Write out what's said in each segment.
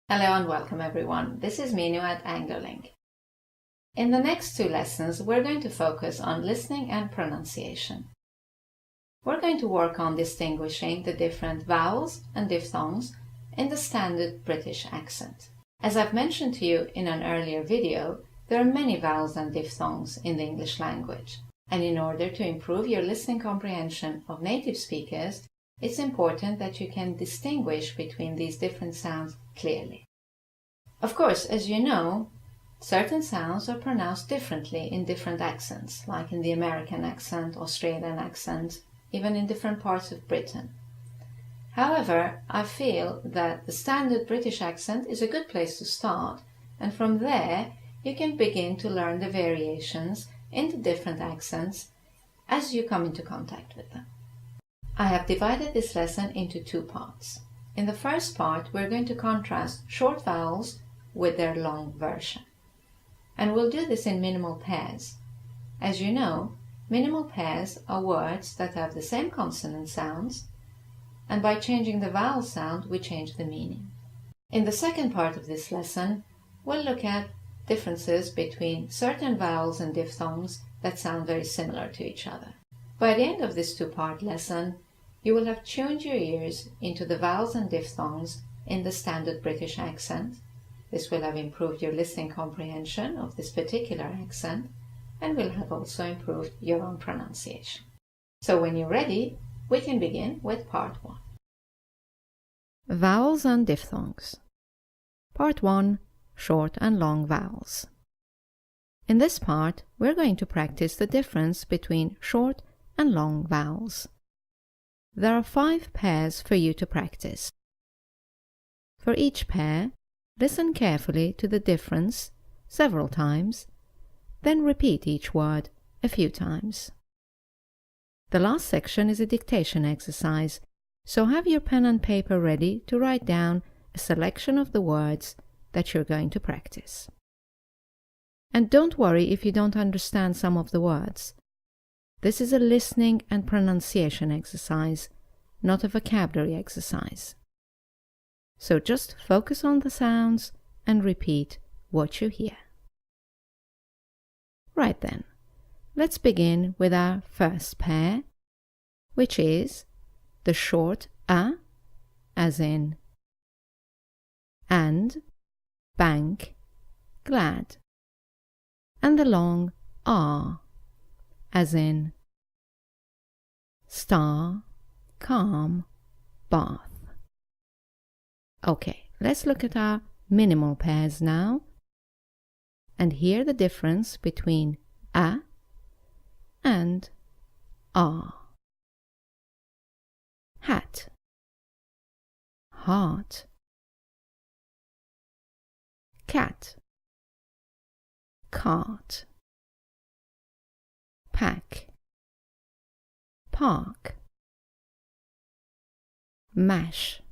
Hello and welcome everyone. This is Minu at Anglo Link. In the next two lessons, we're going to focus on listening and pronunciation. We're going to work on distinguishing the different vowels and diphthongs in the standard British accent. As I've mentioned to you in an earlier video, there are many vowels and diphthongs in the English language. And in order to improve your listening comprehension of native speakers, it's important that you can distinguish between these different sounds clearly. Of course, as you know, certain sounds are pronounced differently in different accents, like in the American accent, Australian accent, even in different parts of Britain. However, I feel that the standard British accent is a good place to start, and from there you can begin to learn the variations in the different accents as you come into contact with them. I have divided this lesson into two parts. In the first part, we're going to contrast short vowels with their long version. And we'll do this in minimal pairs. As you know, minimal pairs are words that have the same consonant sounds, and by changing the vowel sound, we change the meaning. In the second part of this lesson, we'll look at differences between certain vowels and diphthongs that sound very similar to each other. By the end of this two-part lesson, you will have tuned your ears into the vowels and diphthongs in the standard British accent. This will have improved your listening comprehension of this particular accent and will have also improved your own pronunciation. So when you're ready, we can begin with part 1. Vowels and diphthongs. Part 1. Short and long vowels. In this part, we're going to practice the difference between short and long vowels. There are 5 pairs for you to practice. For each pair, listen carefully to the difference several times, then repeat each word a few times. The last section is a dictation exercise, so have your pen and paper ready to write down a selection of the words that you're going to practice. And don't worry if you don't understand some of the words. This is a listening and pronunciation exercise, not a vocabulary exercise. So just focus on the sounds and repeat what you hear. Right then, let's begin with our first pair, which is the short A, as in and, bank, glad, and the long R, as in star, calm, bath. Okay, let's look at our minimal pairs now and hear the difference between A and R. Hat, heart, cat, cart, pack, park, mash,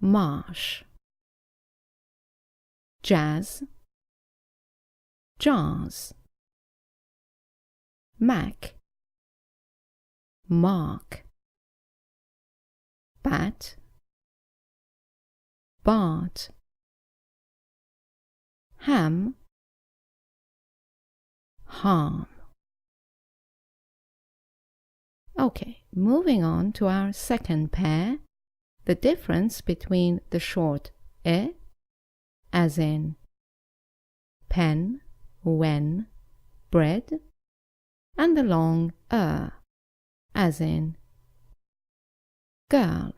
marsh, jazz, jars, mac, mark, bat, bart, ham, harm. Okay, moving on to our second pair, the difference between the short E, as in pen, when, bread, and the long as in girl,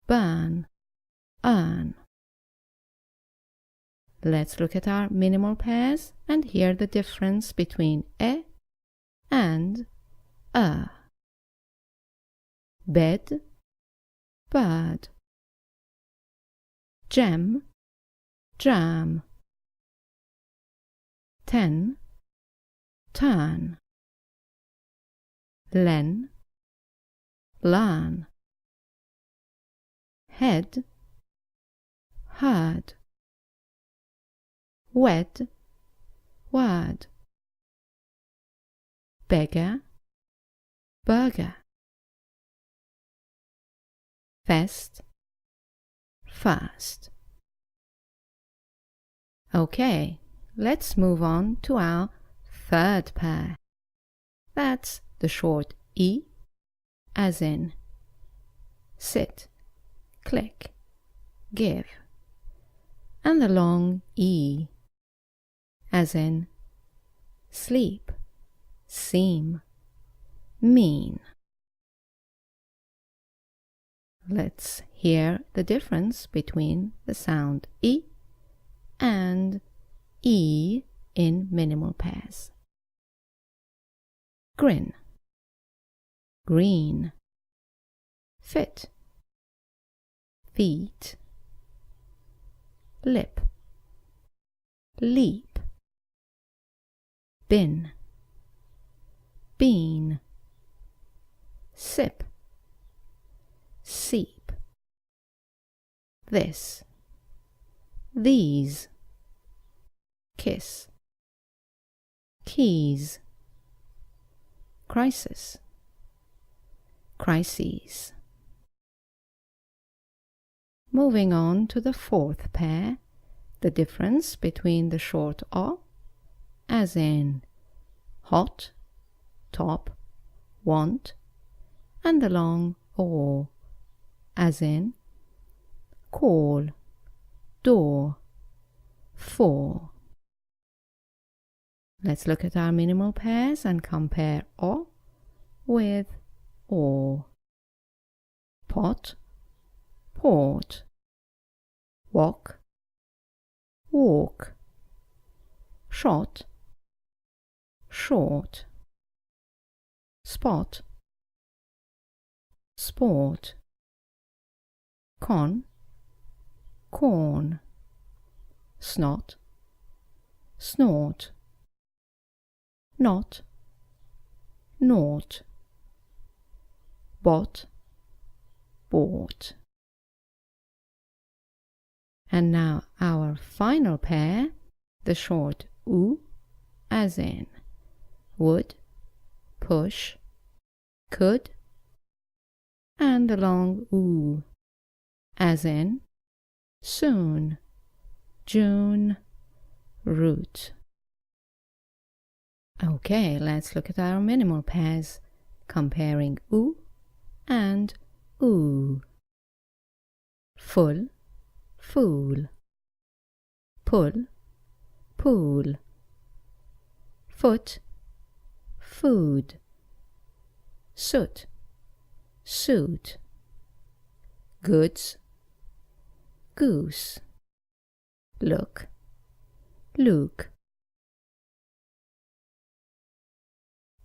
burn, earn. Let's look at our minimal pairs and hear the difference between E and bed, bird, gem, jam, 10, turn, len, learn, head, heard, wed, word, beggar, burger, fest, first. Okay, let's move on to our third pair. That's the short E, as in sit, click, give, and the long E, as in sleep, seem, mean. Let's hear the difference between the sound E and E in minimal pairs. Grin, green, fit, feet, lip, leap, bin, bean, sip, seep, this, these, kiss, keys, crisis, crises. Moving on to the fourth pair, the difference between the short O, as in hot, top, want, and the long O, as in call, door, for. Let's look at our minimal pairs and compare O with O. Pot, port, walk, walk, shot, short, spot, sport, con, corn, snot, snort, not, naught, bought, bought. And now our final pair, the short U, as in would, push, could, and the long U, as in soon, June, root. Okay, let's look at our minimal pairs, comparing U and oo. Full, fool, pull, pool, foot, food, soot, suit, goods, goose, look, luke.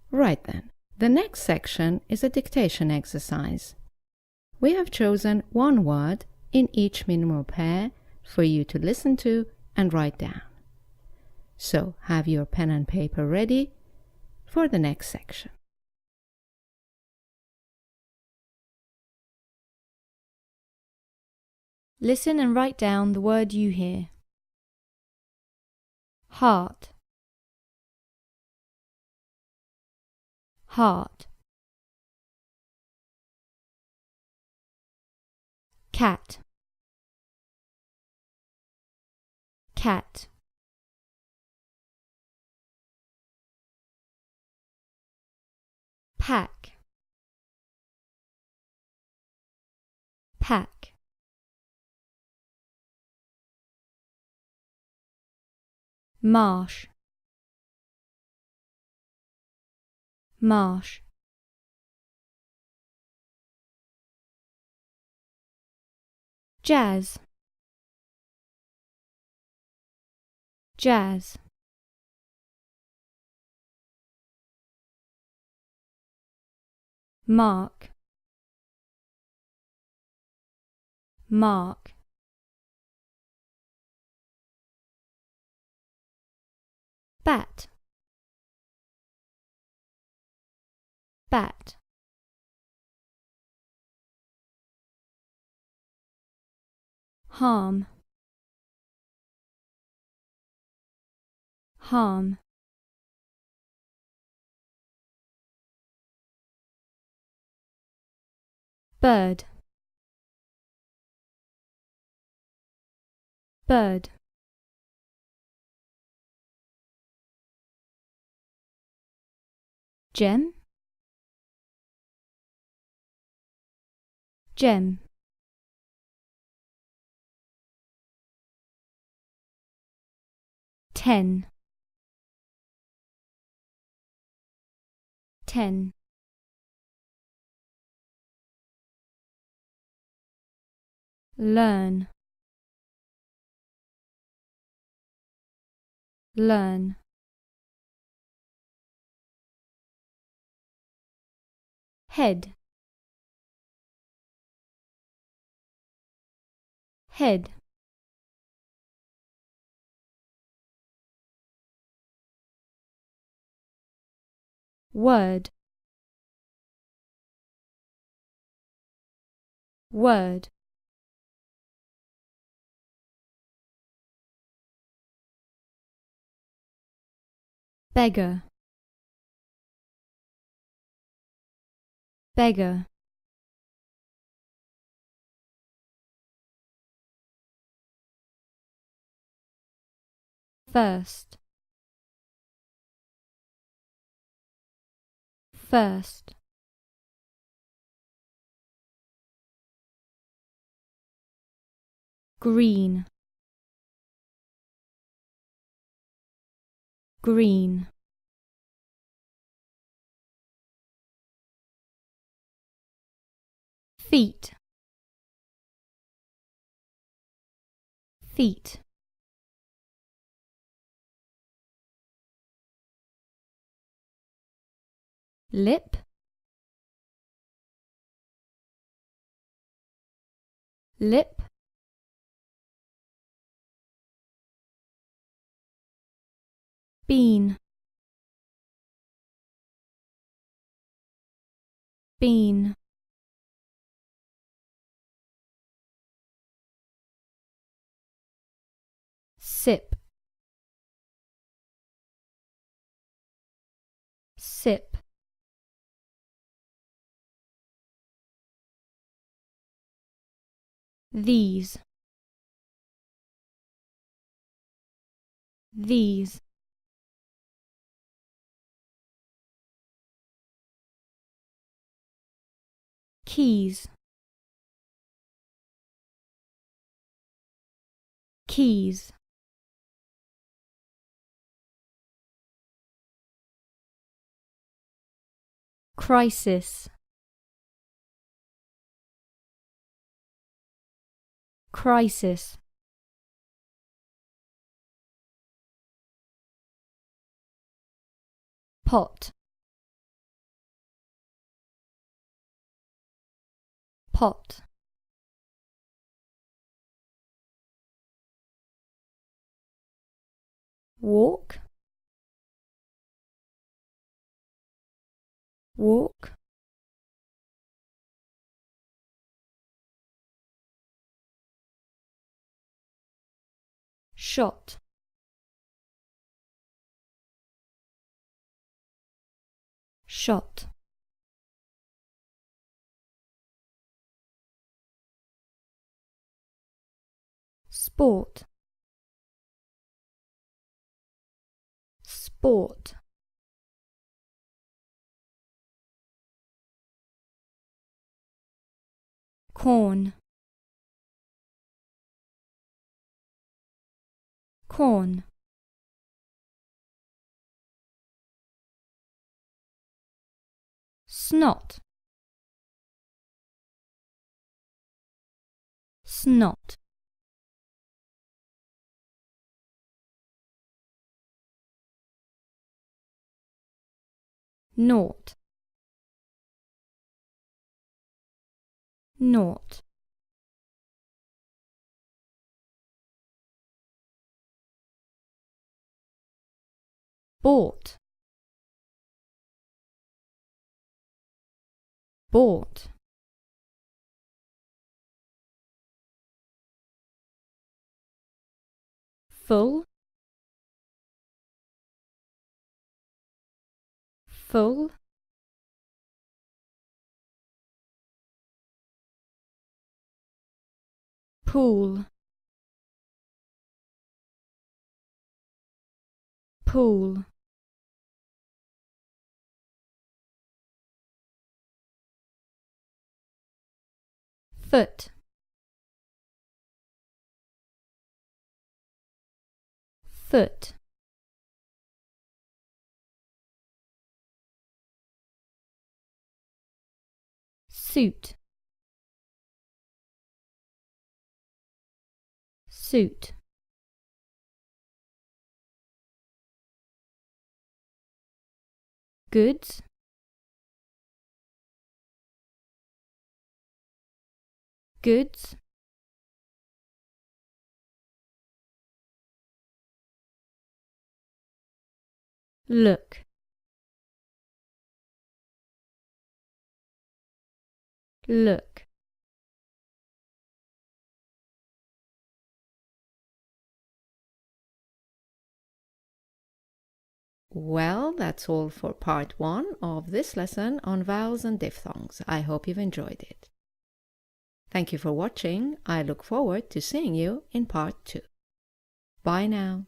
Right then, the next section is a dictation exercise. We have chosen one word in each minimal pair for you to listen to and write down. So have your pen and paper ready for the next section. Listen and write down the word you hear. Heart, heart. Cat, cat. Pack, pack. Marsh, marsh. Jazz, jazz. Mark, mark. Bat, bat. Harm, harm. Bird, bird, gem, gem, ten, ten, learn, learn, head, head, word, word, beggar, beggar, first, first, green, green, feet, feet, lip, lip, bean, bean, sip, sip, these, these, keys, keys, crisis, crisis, pot, pot, walk, walk, shot, shot, sport, sport, corn, corn, snot, snot, naught, naught, bought, bought, full, full, pool, pool, foot, foot, suit, suit, goods, goods, look, look, Well, that's all for part 1 of this lesson on vowels and diphthongs. I hope you've enjoyed it. Thank you for watching. I look forward to seeing you in part 2. Bye now.